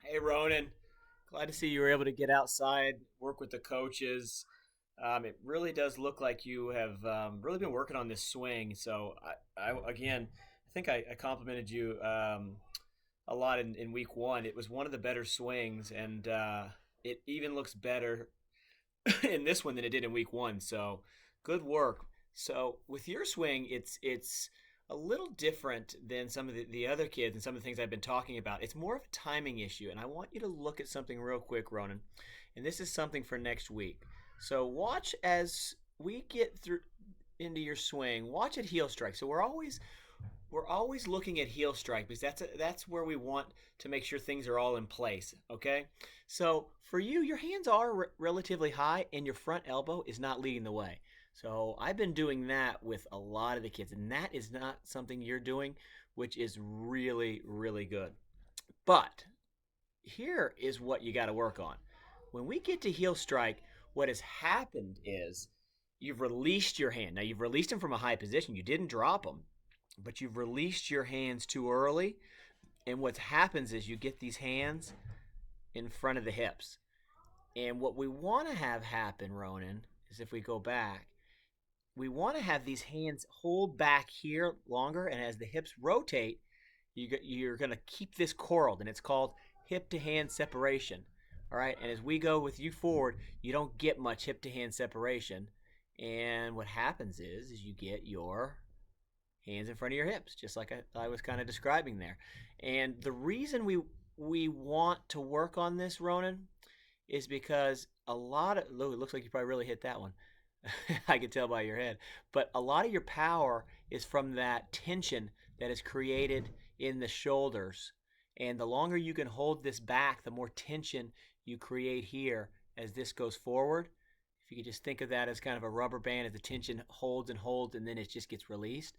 Hey, Ronan. Glad to see you were able to get outside, work with the coaches. It really does look like you have really been working on this swing. So, I think I complimented you a lot in week one. It was one of the better swings, and it even looks better in this one than it did in week one. So, good work. So, with your swing, it's a little different than some of the other kids and some of the things I've been talking about. It's more of a timing issue, and I want you to look at something real quick, Ronan. And this is something for next week. So, watch as we get through into your swing. Watch at heel strike. So we're always looking at heel strike because that's where we want to make sure things are all in place. Okay, so for you, your hands are relatively high, and your front elbow is not leading the way. So I've been doing that with a lot of the kids, and that is not something you're doing, which is really really good. But here is what you got to work on. When we get to heel strike, what has happened is you've released your hand. Now you've released them from a high position. You didn't drop them, but you've released your hands too early. And what happens is you get these hands in front of the hips. And what we want to have happen, Ronan, is if we go back, we want to have these hands hold back here longer. And as the hips rotate, you're going to keep this coiled. And it's called hip to hand separation. All right. And as we go with you forward, you don't get much hip to hand separation. And what happens is you get your hands in front of your hips, just like I was kind of describing there. And the reason we want to work on this, Ronan, is because a lot of look, it looks like you probably really hit that one. I can tell by your head, but a lot of your power is from that tension that is created in the shoulders. And the longer you can hold this back, the more tension you create here as this goes forward. If you could just think of that as kind of a rubber band, as the tension holds and holds, and then it just gets released.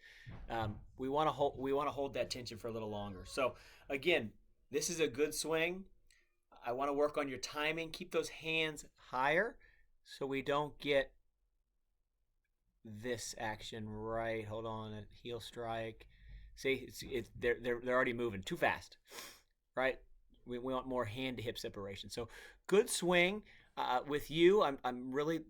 We want to hold. We want to hold that tension for a little longer. So again, this is a good swing. I want to work on your timing. Keep those hands higher, so we don't get this action right. Hold on, a heel strike. See, they're already moving too fast, right? We want more hand to hip separation. So good swing. With you, I'm really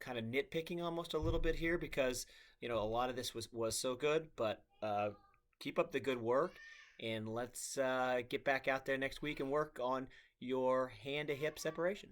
kind of nitpicking almost a little bit here because a lot of this was so good, but keep up the good work, and let's get back out there next week and work on your hand to hip separation.